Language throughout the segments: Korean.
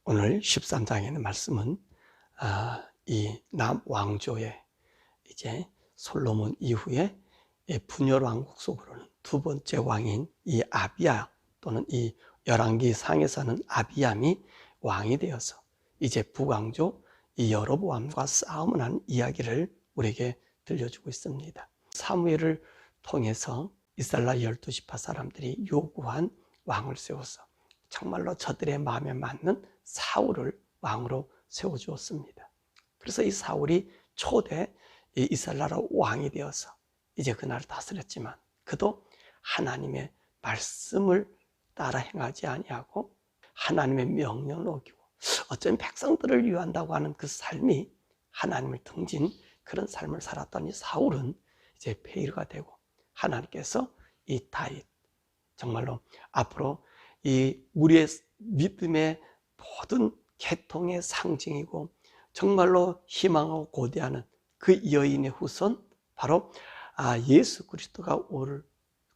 오늘 13장에 있는 말씀은 이 남왕조의 이제 솔로몬 이후에 분열 왕국 속으로는 두 번째 왕인 이 아비야 또는 이 열왕기 상에서는 아비암이 왕이 되어서 이제 북왕조 이 여로보암과 싸움을 하는 이야기를 우리에게 들려주고 있습니다. 사무엘을 통해서 이스라엘 12지파 사람들이 요구한 왕을 세워서 정말로 저들의 마음에 맞는 사울을 왕으로 세워주었습니다. 그래서 이 사울이 초대 이스라엘 나라 왕이 되어서 이제 그 나라를 다스렸지만 그도 하나님의 말씀을 따라 행하지 아니하고 하나님의 명령을 어기고 어쩌면 백성들을 위한다고 하는 그 삶이 하나님을 등진 그런 삶을 살았던 이 사울은 이제 폐위가 되고 하나님께서 이 다윗 정말로 앞으로 이 우리의 믿음의 모든 계통의 상징이고 정말로 희망하고 고대하는 그 여인의 후손 바로 예수 그리스도가 올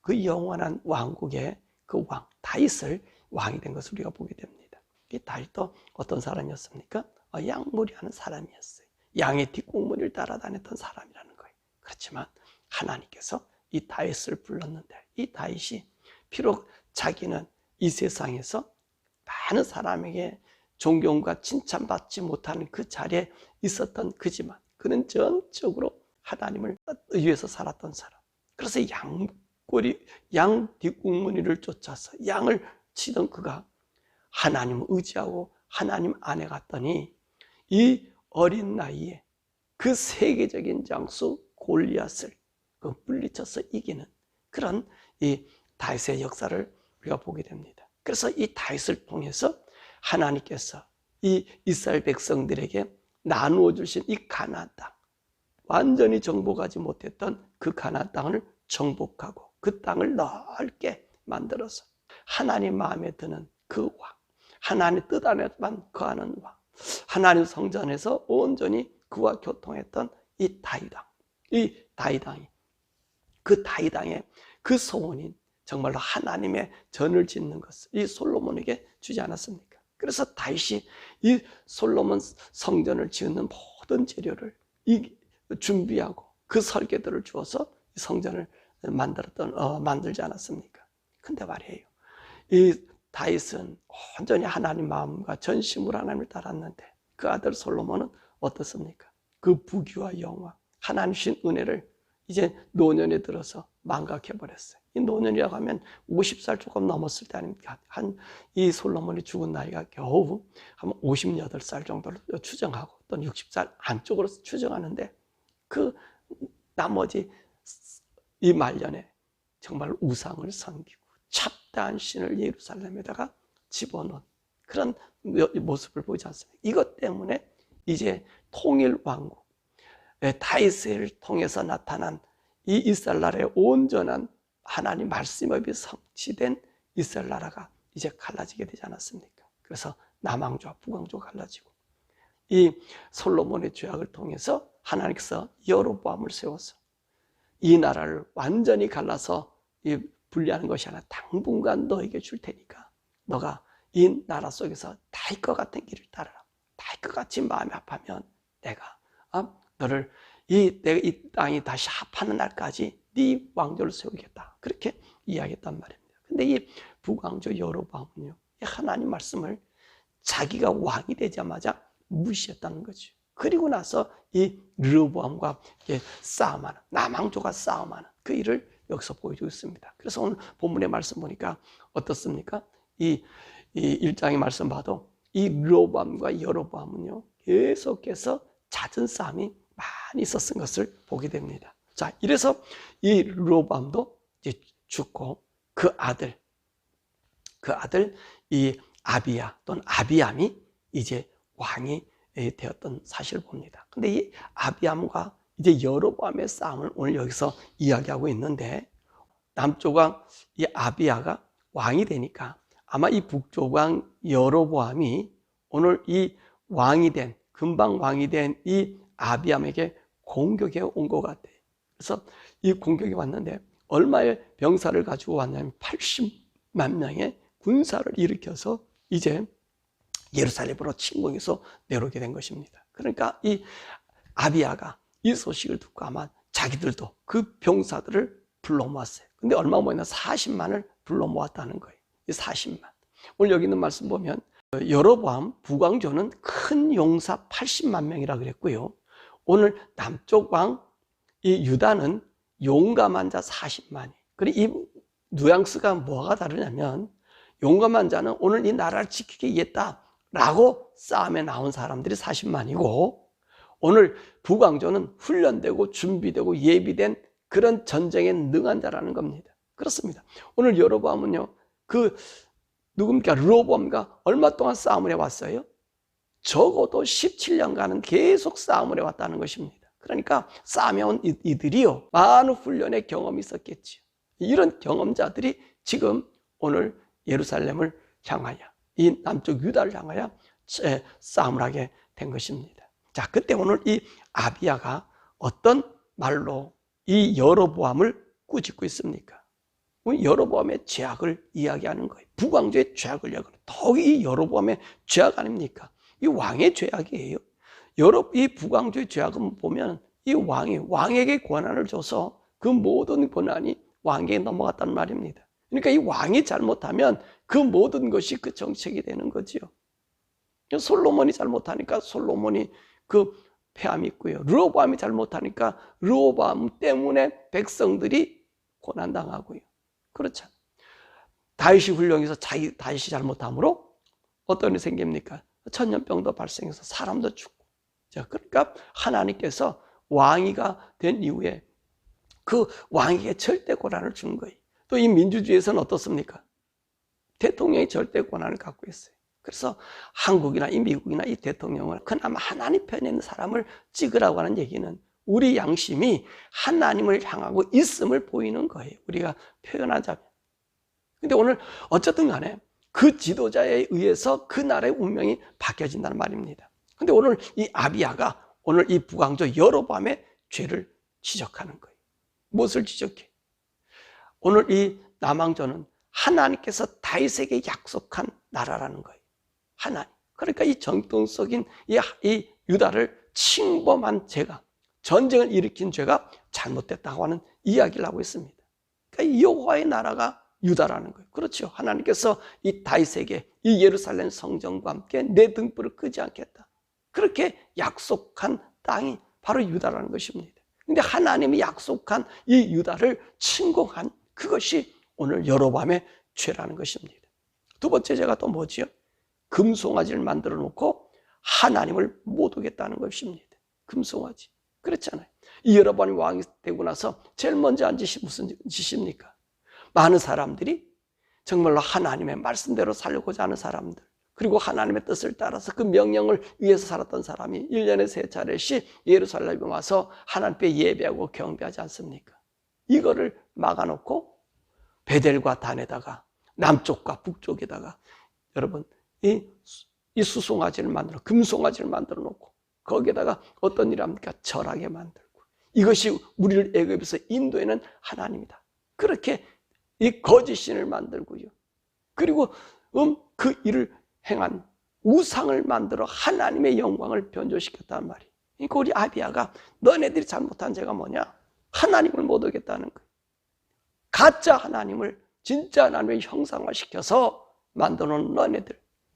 그 영원한 왕국의 그 왕 다윗을 왕이 된 것을 우리가 보게 됩니다. 이 다윗도 어떤 사람이었습니까? 양무리하는 사람이었어요. 양의 뒷공문을 따라다녔던 사람이라는 거예요. 그렇지만 하나님께서 이 다윗을 불렀는데 이 다윗이 비록 자기는 이 세상에서 많은 사람에게 존경과 칭찬받지 못하는 그 자리에 있었던 그지만 그는 전적으로 하나님을 위해서 살았던 사람. 그래서 양 뒷공무니를 쫓아서 양을 치던 그가 하나님을 의지하고 하나님 안에 갔더니 이 어린 나이에 그 세계적인 장수 골리앗을 물리쳐서 이기는 그런 이 다윗의 역사를 우리가 보게 됩니다. 그래서 이 다윗을 통해서 하나님께서 이 이스라엘 백성들에게 나누어 주신 이 가나안 땅, 완전히 정복하지 못했던 그 가나안 땅을 정복하고 그 땅을 넓게 만들어서 하나님 마음에 드는 그 왕, 하나님 뜻 안에만 거하는 왕, 하나님 성전에서 온전히 그와 교통했던 이 다윗왕, 이 다윗왕이 그 다윗왕의 그 소원인 정말로 하나님의 전을 짓는 것을 이 솔로몬에게 주지 않았습니까? 그래서 다윗이 이 솔로몬 성전을 짓는 모든 재료를 준비하고 그 설계도를 주어서 성전을 만들지 않았습니까? 근데 말이에요. 이 다윗은 온전히 하나님 마음과 전심으로 하나님을 따랐는데 그 아들 솔로몬은 어떻습니까? 그 부귀와 영화, 하나님 신 은혜를 이제 노년에 들어서 망각해버렸어요. 이 노년이라고 하면 50살 조금 넘었을 때 아닙니까? 이 솔로몬이 죽은 나이가 겨우 한 58살 정도로 추정하고 또는 60살 안쪽으로 추정하는데 그 나머지 이 말년에 정말 우상을 섬기고 찹다한 신을 예루살렘에다가 집어넣은 그런 모습을 보지 않습니까? 이것 때문에 이제 통일 왕국 다윗을 통해서 나타난 이 이스라엘 나라의 온전한 하나님 말씀에 성취된 이스라엘 나라가 이제 갈라지게 되지 않았습니까? 그래서 남왕조와 북왕조가 갈라지고 이 솔로몬의 죄악을 통해서 하나님께서 여로보암을 세워서 이 나라를 완전히 갈라서 분리하는 것이 아니라 당분간 너에게 줄 테니까 너가 이 나라 속에서 다윗과 같은 길을 따르라. 다윗과 같이 마음이 합하면 내가 너를 내가 이 땅이 다시 합하는 날까지 네 왕조를 세우겠다. 그렇게 이야기했단 말입니다. 근데 이 북왕조 여로보암은요, 하나님 말씀을 자기가 왕이 되자마자 무시했다는 거죠. 그리고 나서 이 르호보암과 싸움하는, 남왕조가 싸움하는 그 일을 여기서 보여주고 있습니다. 그래서 오늘 본문의 말씀 보니까 어떻습니까? 이 1장의 말씀 봐도 이 르호보암과 여로보암은요, 계속해서 잦은 싸움이 많이 있었던 것을 보게 됩니다. 자, 이래서 이 르호보암도 이제 죽고 그 아들 이 아비야 또는 아비암이 이제 왕이 되었던 사실을 봅니다. 근데 이 아비암과 이제 여로보암의 싸움을 오늘 여기서 이야기하고 있는데 남쪽 왕 이 아비야가 왕이 되니까 아마 이 북쪽 왕 여로보암이 오늘 이 금방 왕이 된 이 아비암에게 공격해 온 것 같아요. 그래서 이 공격이 왔는데 얼마의 병사를 가지고 왔냐면 80만 명의 군사를 일으켜서 이제 예루살렘으로 침공해서 내려오게 된 것입니다. 그러니까 이 아비야가 이 소식을 듣고 아마 자기들도 그 병사들을 불러 모았어요. 근데 얼마 모였나? 40만을 불러 모았다는 거예요. 이 40만. 오늘 여기 있는 말씀 보면 여로보암 북왕조는 큰 용사 80만 명이라 그랬고요. 오늘 남쪽 왕 이 유다는 용감한 자 40만이. 그리고 이 뉘앙스가 뭐가 다르냐면 용감한 자는 오늘 이 나라를 지키겠다라고 싸움에 나온 사람들이 40만이고 오늘 북왕조는 훈련되고 준비되고 예비된 그런 전쟁에 능한 자라는 겁니다. 그렇습니다. 오늘 여로보암은요, 누굽니까? 르호보암과 얼마 동안 싸움을 해왔어요? 적어도 17년간은 계속 싸움을 해왔다는 것입니다. 그러니까 싸움해온 이들이요, 많은 훈련의 경험이 있었겠지요. 이런 경험자들이 지금 오늘 예루살렘을 향하여, 이 남쪽 유다를 향하여 싸움을 하게 된 것입니다. 자, 그때 오늘 이 아비야가 어떤 말로 이 여로보암을 꾸짖고 있습니까? 여로보암의 죄악을 이야기하는 거예요. 북왕조의 죄악을 이야기하는 거예요. 더욱이 이 여로보암의 죄악 아닙니까? 이 왕의 죄악이에요. 이 북왕조의 죄악은 보면 이 왕에게 권한을 줘서 그 모든 권한이 왕에게 넘어갔다는 말입니다. 그러니까 이 왕이 잘못하면 그 모든 것이 그 정책이 되는 거지요. 솔로몬이 잘못하니까 솔로몬이 그 폐함이 있고요. 르호보암이 잘못하니까 르호보암 때문에 백성들이 고난당하고요. 그렇잖아요. 다윗이 훌륭해서 다윗이 잘못함으로 어떤 일이 생깁니까? 천년병도 발생해서 사람도 죽고. 자, 그러니까 하나님께서 왕위가 된 이후에 그 왕에게 절대 권한을 준 거예요. 또 이 민주주의에서는 어떻습니까? 대통령이 절대 권한을 갖고 있어요. 그래서 한국이나 이 미국이나 이 대통령을 그나마 하나님 편에 있는 사람을 찍으라고 하는 얘기는 우리 양심이 하나님을 향하고 있음을 보이는 거예요. 우리가 표현하자면. 근데 오늘 어쨌든 간에 그 지도자에 의해서 그 나라의 운명이 바뀌어진다는 말입니다. 근데 오늘 이 아비야가 오늘 이 북왕조 여로보암의 죄를 지적하는 거예요. 무엇을 지적해? 오늘 이 남왕조는 하나님께서 다윗에게 약속한 나라라는 거예요. 하나님. 그러니까 이 정통적인 이 유다를 침범한 죄가, 전쟁을 일으킨 죄가 잘못됐다고 하는 이야기를 하고 있습니다. 그러니까 이 여호와의 나라가 유다라는 거예요. 그렇죠. 하나님께서 이 다윗에게 이 예루살렘 성전과 함께 내 등불을 끄지 않겠다. 그렇게 약속한 땅이 바로 유다라는 것입니다. 그런데 하나님이 약속한 이 유다를 침공한 그것이 오늘 여로보암의 죄라는 것입니다. 두 번째 죄가 또 뭐지요? 금송아지를 만들어 놓고 하나님을 못 오겠다는 것입니다. 금송아지. 그렇잖아요. 이 여로보암이 왕이 되고 나서 제일 먼저 한 짓이 무슨 짓입니까? 많은 사람들이 정말로 하나님의 말씀대로 살려고자 하는 사람들, 그리고 하나님의 뜻을 따라서 그 명령을 위해서 살았던 사람이 1년에 3차례씩 예루살렘에 와서 하나님께 예배하고 경배하지 않습니까? 이거를 막아놓고 베델과 단에다가 남쪽과 북쪽에다가 여러분 이 수송아지를 만들어, 금송아지를 만들어 놓고 거기에다가 어떤 일을 합니까? 절하게 만들고, 이것이 우리를 애굽에서 인도에는 하나님이다. 그렇게 이 거짓신을 만들고요. 그리고 그 일을 행한 우상을 만들어 하나님의 영광을 변조시켰단 말이에요. 그러니까 우리 아비야가 너네들이 잘못한 죄가 뭐냐? 하나님을 못 오겠다는 거예요. 가짜 하나님을 진짜 하나님의 형상화시켜서 만들어놓은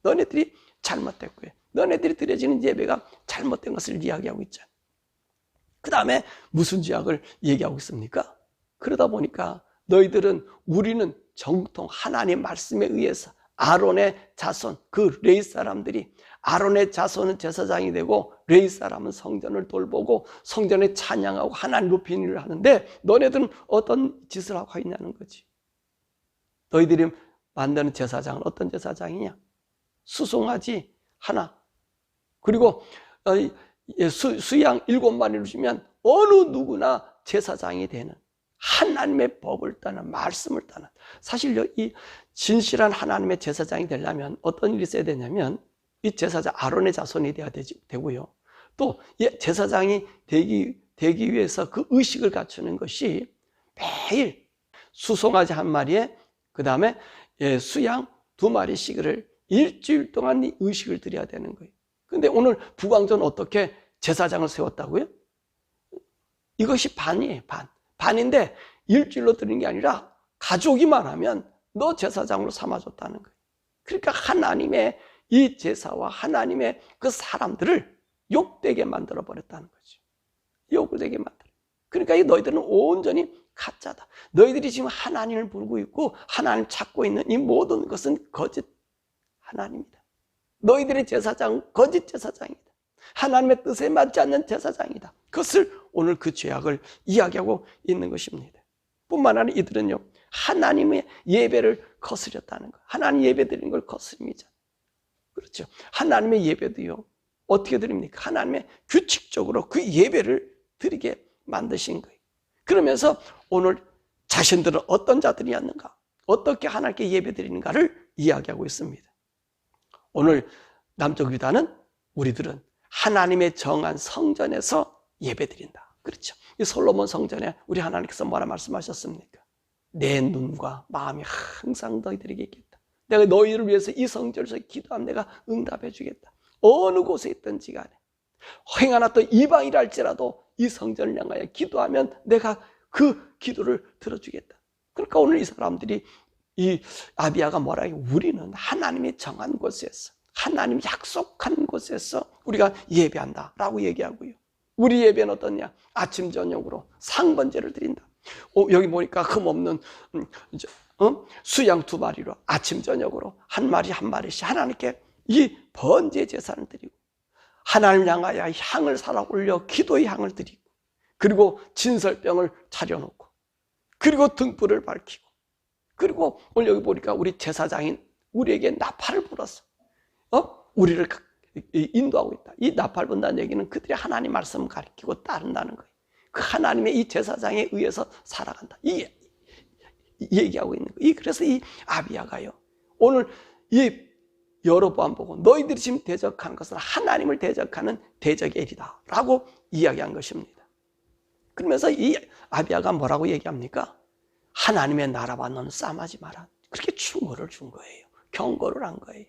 너네들이 잘못됐고요. 너네들이 드려지는 예배가 잘못된 것을 이야기하고 있잖아요. 그 다음에 무슨 죄악을 얘기하고 있습니까? 그러다 보니까 우리는 정통 하나님의 말씀에 의해서 아론의 자손, 그 레위 사람들이, 아론의 자손은 제사장이 되고 레위 사람은 성전을 돌보고 성전에 찬양하고 하나님 높이는 일을 하는데 너네들은 어떤 짓을 하고 있냐는 거지. 너희들이 만드는 제사장은 어떤 제사장이냐? 수송아지 하나, 그리고 수양 7마리를 주면 어느 누구나 제사장이 되는, 하나님의 법을 따는, 말씀을 따는. 사실 이 진실한 하나님의 제사장이 되려면 어떤 일이 있어야 되냐면 이 제사장 아론의 자손이 돼야 되고요. 또 제사장이 되기 위해서 그 의식을 갖추는 것이 매일 수송아지 1마리에 그 다음에 수양 2마리씩을 일주일 동안 이 의식을 드려야 되는 거예요. 근데 오늘 북왕조는 어떻게 제사장을 세웠다고요? 이것이 반이에요. 반인데 일주일로 드리는 게 아니라 가족이만 하면 너 제사장으로 삼아줬다는 거예요. 그러니까 하나님의 이 제사와 하나님의 그 사람들을 욕되게 만들어 버렸다는 거죠. 욕을 되게 만들어. 그러니까 이 너희들은 온전히 가짜다. 너희들이 지금 하나님을 부르고 있고 하나님을 찾고 있는 이 모든 것은 거짓 하나님이다. 너희들의 제사장 거짓 제사장이다. 하나님의 뜻에 맞지 않는 제사장이다. 그것을 오늘 그 죄악을 이야기하고 있는 것입니다. 뿐만 아니라 이들은요, 하나님의 예배를 거스렸다는 거. 하나님 예배 드리는 걸 거스름이죠. 그렇죠. 하나님의 예배도요, 어떻게 드립니까? 하나님의 규칙적으로 그 예배를 드리게 만드신 거예요. 그러면서 오늘 자신들은 어떤 자들이었는가, 어떻게 하나님께 예배 드리는가를 이야기하고 있습니다. 오늘 남쪽 유다는 우리들은 하나님의 정한 성전에서 예배 드린다. 그렇죠. 이 솔로몬 성전에 우리 하나님께서 뭐라 말씀하셨습니까? 내 눈과 마음이 항상 너희들에게 있겠다. 내가 너희를 위해서 이 성전에서 기도하면 내가 응답해 주겠다. 어느 곳에 있든지 간에 행하나 또 이방이라 할지라도 이 성전을 향하여 기도하면 내가 그 기도를 들어주겠다. 그러니까 오늘 이 사람들이 이 아비야가 뭐라 해요? 우리는 하나님이 정한 곳에서 하나님이 약속한 곳에서 우리가 예배한다 라고 얘기하고요. 우리 예배는 어떠냐? 아침 저녁으로 상번제를 드린다. 여기 보니까 흠없는 수양 2마리로 아침 저녁으로 한 마리 한 마리씩 하나님께 이 번제 제사를 드리고 하나님을 향하여 향을 살아 올려 기도의 향을 드리고 그리고 진설병을 차려놓고 그리고 등불을 밝히고 그리고 오늘 여기 보니까 우리 제사장인 우리에게 나팔을 불어서 우리를 인도하고 있다. 이 나팔 분다는 얘기는 그들이 하나님 말씀을 가르치고 따른다는 거예요. 그 하나님의 이 제사장에 의해서 살아간다. 이 얘기하고 있는 거예요. 그래서 이 아비야가요, 오늘 이 여로보암 보고 너희들이 지금 대적하는 것은 하나님을 대적하는 대적의 일이다 라고 이야기한 것입니다. 그러면서 이 아비야가 뭐라고 얘기합니까? 하나님의 나라와 너는 싸움하지 마라. 그렇게 충고를 준 거예요. 경고를 한 거예요.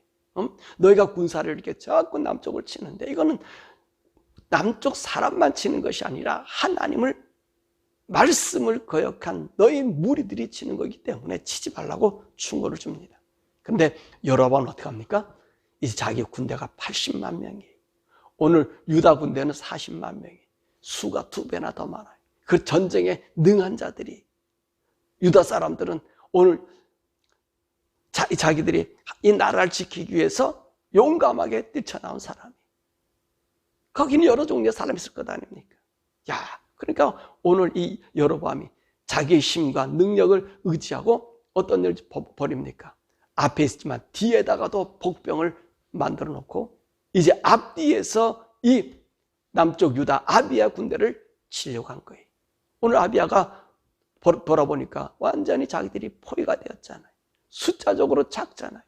너희가 군사를 이렇게 자꾸 남쪽을 치는데 이거는 남쪽 사람만 치는 것이 아니라 하나님을 말씀을 거역한 너희 무리들이 치는 거기 때문에 치지 말라고 충고를 줍니다. 그런데 여로보암은 어떻게 합니까? 이제 자기 군대가 80만 명이에요. 오늘 유다 군대는 40만 명이에요. 수가 2배나 더 많아요. 그 전쟁에 능한 자들이, 유다 사람들은 오늘 자기들이 이 나라를 지키기 위해서 용감하게 뛰쳐나온 사람이, 거기는 여러 종류의 사람이 있을 것 아닙니까? 그러니까 오늘 이 여로보암이 자기의 힘과 능력을 의지하고 어떤 일을 벌입니까? 앞에 있지만 뒤에다가도 복병을 만들어 놓고 이제 앞뒤에서 이 남쪽 유다 아비야 군대를 치려고 한 거예요. 오늘 아비야가 돌아보니까 완전히 자기들이 포위가 되었잖아요. 숫자적으로 작잖아요.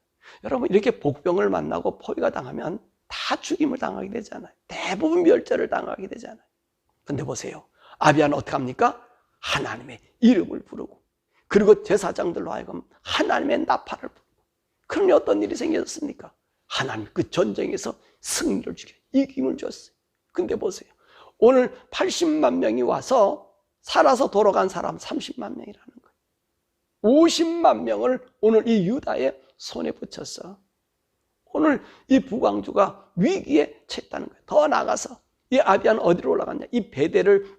여러분, 이렇게 복병을 만나고 포위가 당하면 다 죽임을 당하게 되잖아요. 대부분 멸절을 당하게 되잖아요. 근데 보세요. 아비야는 어떻게 합니까? 하나님의 이름을 부르고 그리고 제사장들로 하여금 하나님의 나팔을 부르고, 그러니 어떤 일이 생겼습니까? 하나님 그 전쟁에서 승리를 주게 이김을 줬어요. 근데 보세요. 오늘 80만 명이 와서 살아서 돌아간 사람 30만 명이라는 거예요. 50만 명을 오늘 이 유다의 손에 붙였어. 오늘 이 북왕주가 위기에 처했다는 거예요. 더 나가서 이 아비야는 어디로 올라갔냐? 이 베델을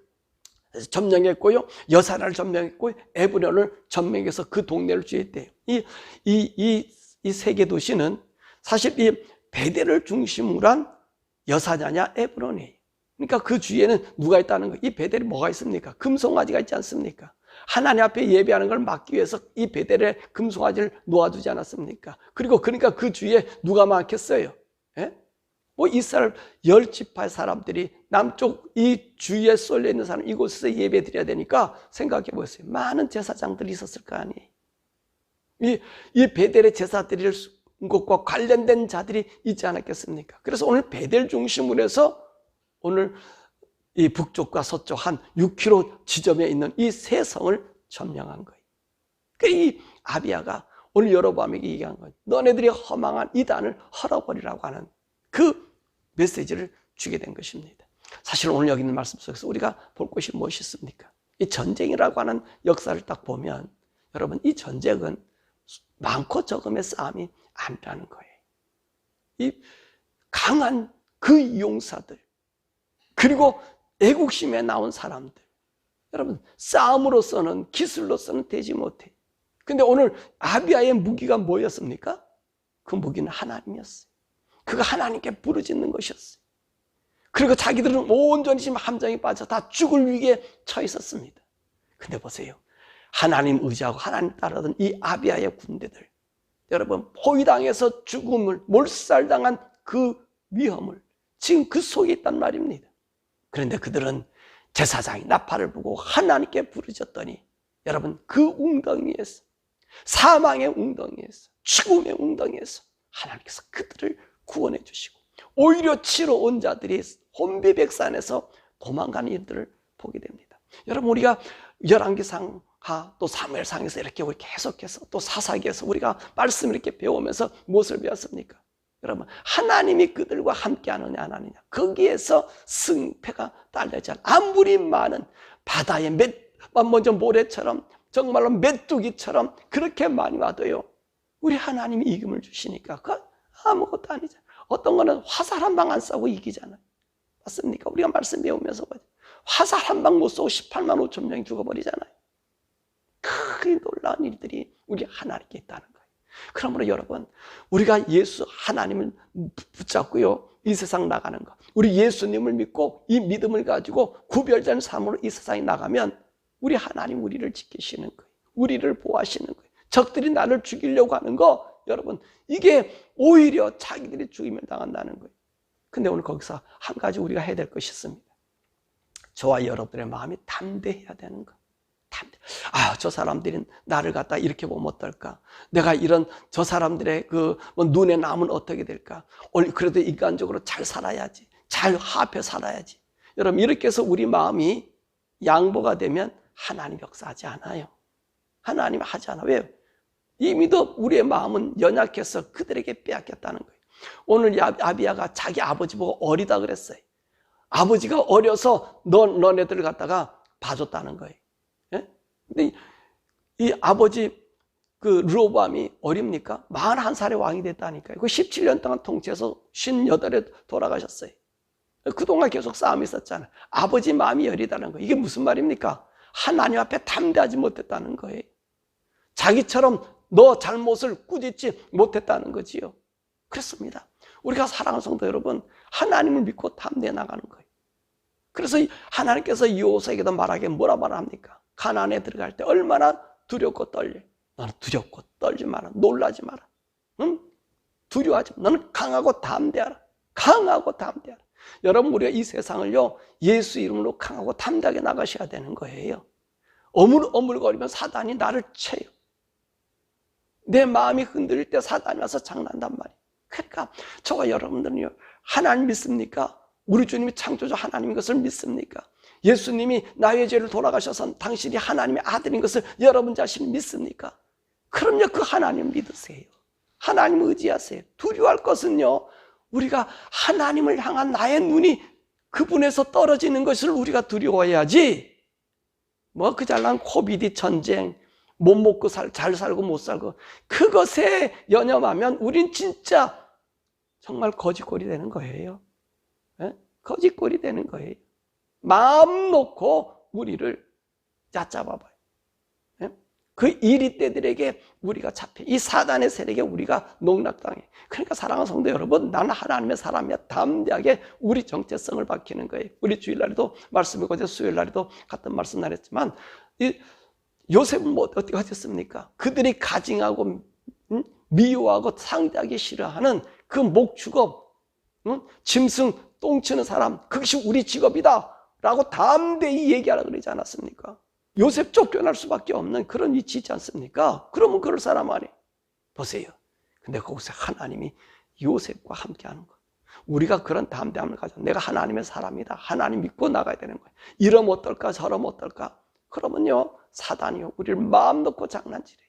점령했고요, 여사라를 점령했고 에브론을 점령해서 그 동네를 주했대요. 이 세 개 도시는 사실 이 베델을 중심으로 한 여사냐냐 에브론이에요. 그러니까 그 주위에는 누가 있다는 거예요? 이 베델에 뭐가 있습니까? 금송아지가 있지 않습니까? 하나님 앞에 예배하는 걸 막기 위해서 이 베델에 금송아지를 놓아두지 않았습니까? 그러니까 그 주위에 누가 많겠어요? 이스라엘 10지파의 사람들이 남쪽 이 주위에 쏠려 있는 사람, 이곳에서 예배 드려야 되니까 생각해 보세요. 많은 제사장들이 있었을 거 아니에요. 이 베델의 제사 드릴 것과 관련된 자들이 있지 않았겠습니까? 그래서 오늘 베델 중심으로 해서 오늘 이 북쪽과 서쪽 한 6km 지점에 있는 이 세 성을 점령한 거예요. 이 아비야가 오늘 여로보암에게 얘기한 거예요. 너네들이 허망한 이단을 헐어버리라고 하는 그 메시지를 주게 된 것입니다. 사실 오늘 여기 있는 말씀 속에서 우리가 볼 것이 무엇이 있습니까? 이 전쟁이라고 하는 역사를 딱 보면 여러분, 이 전쟁은 많고 적음의 싸움이 아니라는 거예요. 이 강한 그 용사들, 그리고 애국심에 나온 사람들, 여러분, 싸움으로서는, 기술로서는 되지 못해. 근데 오늘 아비야의 무기가 뭐였습니까? 그 무기는 하나님이었어요. 그가 하나님께 부르짖는 것이었어요. 그리고 자기들은 온전히 지금 함정에 빠져 다 죽을 위기에 처해 있었습니다. 근데 보세요, 하나님 의지하고 하나님 따르던 이 아비야의 군대들, 여러분, 포위당해서 죽음을 몰살당한 그 위험을 지금 그 속에 있단 말입니다. 그런데 그들은 제사장이 나팔을 불고 하나님께 부르짖었더니 여러분, 그 웅덩이에서, 사망의 웅덩이에서, 죽음의 웅덩이에서 하나님께서 그들을 구원해 주시고, 오히려 치러 온 자들이 혼비백산에서 도망가는 일들을 보게 됩니다. 여러분, 우리가 열왕기상하 또 사무엘상에서 이렇게 우리 계속해서 또 사사기에서 우리가 말씀을 이렇게 배우면서 무엇을 배웠습니까? 여러분, 하나님이 그들과 함께 하느냐 안 하느냐, 거기에서 승패가 딸려지 않아. 아무리 많은 바다의 먼저 모래처럼, 정말로 메뚜기처럼 그렇게 많이 와도요, 우리 하나님이 이김을 주시니까 그거 아무것도 아니잖아요. 어떤 거는 화살 한 방 안 쏘고 이기잖아요. 맞습니까? 우리가 말씀 배우면서 화살 한 방 못 쏘고 18만 5천 명이 죽어버리잖아요. 그 놀라운 일들이 우리 하나님께 있다는 거예요. 그러므로 여러분, 우리가 예수 하나님을 붙잡고요, 이 세상 나가는 거, 우리 예수님을 믿고 이 믿음을 가지고 구별된 삶으로 이 세상에 나가면 우리 하나님 우리를 지키시는 거예요. 우리를 보호하시는 거예요. 적들이 나를 죽이려고 하는 거, 여러분, 이게 오히려 자기들이 죽임을 당한다는 거예요. 근데 오늘 거기서 한 가지 우리가 해야 될 것이 있습니다. 저와 여러분들의 마음이 담대해야 되는 거. 저 사람들이 나를 갖다 이렇게 보면 어떨까? 내가 이런 저 사람들의 눈에 남은 어떻게 될까? 그래도 인간적으로 잘 살아야지. 잘 화합해 살아야지. 여러분, 이렇게 해서 우리 마음이 양보가 되면 하나님 역사하지 않아요. 하나님 하지 않아. 왜요? 이미도 우리의 마음은 연약해서 그들에게 빼앗겼다는 거예요. 오늘 아비야가 자기 아버지 보고 어리다 그랬어요. 아버지가 어려서 너네들을 갖다가 봐줬다는 거예요. 근데 이 아버지 르호보암이 어립니까? 41살에 왕이 됐다니까요. 그 17년 동안 통치해서 58에 돌아가셨어요. 그동안 계속 싸움이 있었잖아요. 아버지 마음이 여리다는 거예요. 이게 무슨 말입니까? 하나님 앞에 담대하지 못했다는 거예요. 자기처럼 너 잘못을 꾸짖지 못했다는 거지요. 그렇습니다. 우리가 사랑하는 성도 여러분, 하나님을 믿고 담대해 나가는 거예요. 그래서 하나님께서 요셉에게도 말하기에 뭐라 말합니까? 가나안에 들어갈 때 얼마나 두렵고 떨려. 너는 두렵고 떨지 마라. 놀라지 마라. 응? 두려워하지 마. 너는 강하고 담대하라. 강하고 담대하라. 여러분, 우리가 이 세상을요, 예수 이름으로 강하고 담대하게 나가셔야 되는 거예요. 어물거리면 사단이 나를 채요. 내 마음이 흔들릴 때 사단이 와서 장난한단 말이에요. 그러니까 저와 여러분들은요, 하나님 믿습니까? 우리 주님이 창조주 하나님인 것을 믿습니까? 예수님이 나의 죄를 돌아가셔서 당신이 하나님의 아들인 것을 여러분 자신이 믿습니까? 그럼요, 그 하나님 믿으세요. 하나님 의지하세요. 두려워할 것은요, 우리가 하나님을 향한 나의 눈이 그분에서 떨어지는 것을 우리가 두려워해야지, 그 잘난 코비드 전쟁, 못 먹고 잘 살고 못 살고, 그것에 연연하면 우린 진짜 정말 거짓골이 되는 거예요. 거짓골이 되는 거예요. 마음 놓고 우리를 얕잡아봐요. 그 이리떼들에게 우리가 잡혀, 이 사단의 세력에 우리가 농락당해. 그러니까 사랑하는 성도 여러분, 나는 하나님의 사람이야. 담대하게 우리 정체성을 밝히는 거예요. 우리 주일날에도 말씀이고 어제 수요일날에도 같은 말씀 나눴지만, 이 요셉은 어떻게 하셨습니까? 그들이 가증하고 미워하고 상대하기 싫어하는 그 목축업, 짐승 똥치는 사람, 그것이 우리 직업이다 라고 담대히 얘기하라 그러지 않았습니까? 요셉 쫓겨날 수밖에 없는 그런 위치이지 않습니까? 그러면 그럴 사람 아니에요. 보세요. 근데 거기서 하나님이 요셉과 함께 하는 거예요. 우리가 그런 담대함을 가져. 내가 하나님의 사람이다. 하나님 믿고 나가야 되는 거예요. 이러면 어떨까? 저러면 어떨까? 그러면요, 사단이요, 우리를 마음 놓고 장난질해요.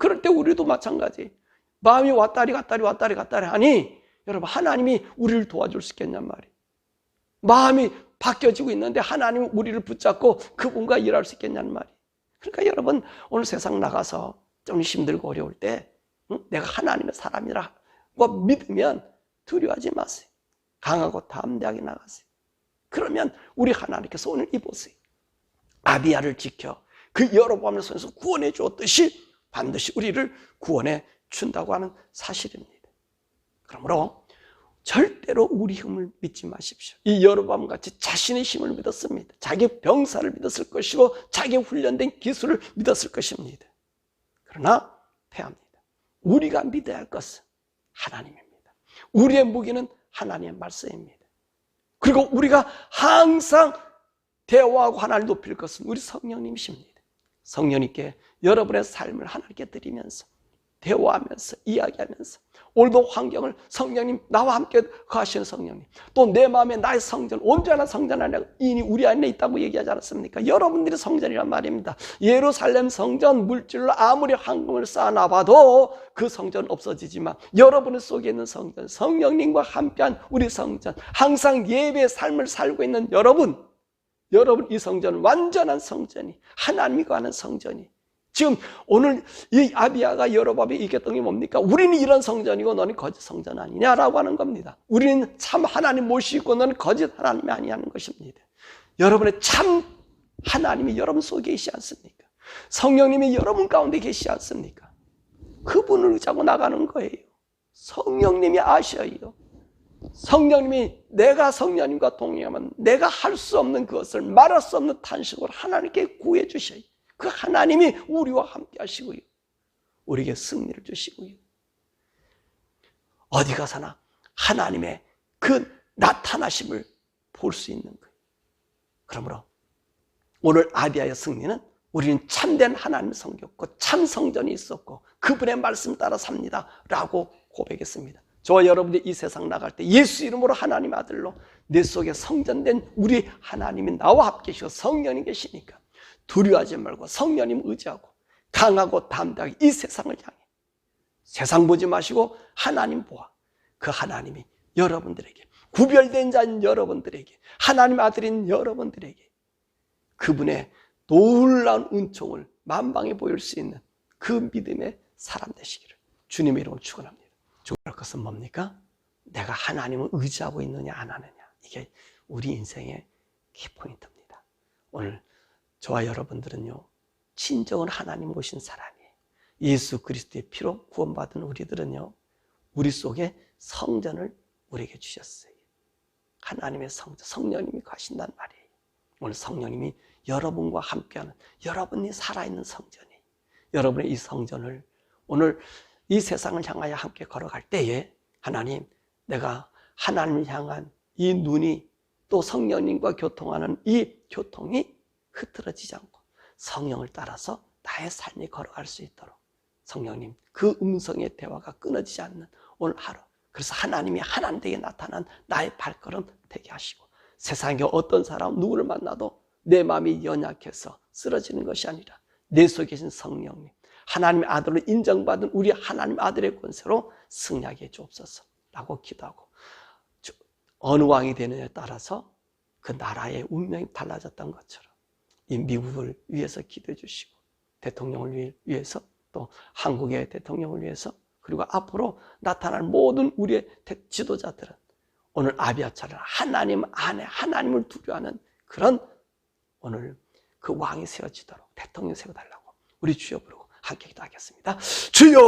그럴 때 우리도 마찬가지. 마음이 왔다리 갔다리 왔다리 갔다리 하니 여러분 하나님이 우리를 도와줄 수 있겠냔 말이에요. 마음이 바뀌어지고 있는데 하나님이 우리를 붙잡고 그분과 일할 수 있겠냐는 말이에요. 그러니까 여러분 오늘 세상 나가서 좀 힘들고 어려울 때 내가 하나님의 사람이라고 믿으면 두려워하지 마세요. 강하고 담대하게 나가세요. 그러면 우리 하나님께서 오늘 이보세요. 아비야를 지켜 그 여로보암의 손에서 구원해 주었듯이 반드시 우리를 구원해 준다고 하는 사실입니다. 그러므로 절대로 우리 힘을 믿지 마십시오. 이 여로보암 같이 자신의 힘을 믿었습니다. 자기 병사를 믿었을 것이고 자기 훈련된 기술을 믿었을 것입니다. 그러나 패합니다. 우리가 믿어야 할 것은 하나님입니다. 우리의 무기는 하나님의 말씀입니다. 그리고 우리가 항상 대화하고 하나님을 높일 것은 우리 성령님이십니다. 성령님께 여러분의 삶을 하나님께 드리면서 대화하면서 이야기하면서 오늘도 환경을 성령님 나와 함께 거하시는 성령님 또 내 마음에 나의 성전 온전한 성전 안에 이니 우리 안에 있다고 얘기하지 않았습니까? 여러분들이 성전이란 말입니다. 예루살렘 성전 물질로 아무리 황금을 쌓아놔봐도 그 성전 없어지지만 여러분의 속에 있는 성전 성령님과 함께한 우리 성전 항상 예배의 삶을 살고 있는 여러분 이 성전은 완전한 성전이 하나님이 거하는 성전이 지금 오늘 이 아비야가 여로보암이 이겼던 게 뭡니까? 우리는 이런 성전이고 너는 거짓 성전 아니냐라고 하는 겁니다. 우리는 참 하나님 모시고 너는 거짓 하나님이 아니냐는 것입니다. 여러분의 참 하나님이 여러분 속에 계시지 않습니까? 성령님이 여러분 가운데 계시지 않습니까? 그분을 의지하고 나가는 거예요. 성령님이 아셔요. 성령님이 내가 성령님과 동행하면 내가 할 수 없는 그것을 말할 수 없는 탄식으로 하나님께 구해 주셔요. 그 하나님이 우리와 함께 하시고요. 우리에게 승리를 주시고요. 어디 가서나 하나님의 그 나타나심을 볼 수 있는 거예요. 그러므로 오늘 아비야의 승리는 우리는 참된 하나님을 섬겼고 참 성전이 있었고 그분의 말씀 따라 삽니다 라고 고백했습니다. 저와 여러분들이 이 세상 나갈 때 예수 이름으로 하나님 아들로 내 속에 성전된 우리 하나님이 나와 함께 계시고 성령이 계시니까 두려워하지 말고 성령님 의지하고 강하고 담대하게 이 세상을 향해 세상 보지 마시고 하나님 보아 그 하나님이 여러분들에게 구별된 자인 여러분들에게 하나님의 아들인 여러분들에게 그분의 놀라운 은총을 만방에 보일 수 있는 그 믿음의 사람 되시기를 주님의 이름으로 축원합니다. 중요한 것은 뭡니까? 내가 하나님을 의지하고 있느냐 안 하느냐 이게 우리 인생의 키포인트입니다. 오늘 저와 여러분들은요 진정한 하나님 모신 사람이에요. 예수 그리스도의 피로 구원받은 우리들은요 우리 속에 성전을 우리에게 주셨어요. 하나님의 성전, 성령님이 가신단 말이에요. 오늘 성령님이 여러분과 함께하는 여러분이 살아있는 성전이에요. 여러분의 이 성전을 오늘 이 세상을 향하여 함께 걸어갈 때에 하나님 내가 하나님을 향한 이 눈이 또 성령님과 교통하는 이 교통이 흐트러지지 않고 성령을 따라서 나의 삶이 걸어갈 수 있도록 성령님 그 음성의 대화가 끊어지지 않는 오늘 하루 그래서 하나님이 하나님에게 나타난 나의 발걸음 되게 하시고 세상에 어떤 사람 누구를 만나도 내 마음이 연약해서 쓰러지는 것이 아니라 내 속에 계신 성령님 하나님의 아들로 인정받은 우리 하나님 아들의 권세로 승리하게 주옵소서라고 기도하고 어느 왕이 되느냐에 따라서 그 나라의 운명이 달라졌던 것처럼 이 미국을 위해서 기도해 주시고 대통령을 위해서 또 한국의 대통령을 위해서 그리고 앞으로 나타날 모든 우리의 지도자들은 오늘 아비야처럼 하나님 안에 하나님을 두려워하는 그런 오늘 그 왕이 세워지도록 대통령 세워달라고 우리 주여 부르고 함께 기도하겠습니다. 주여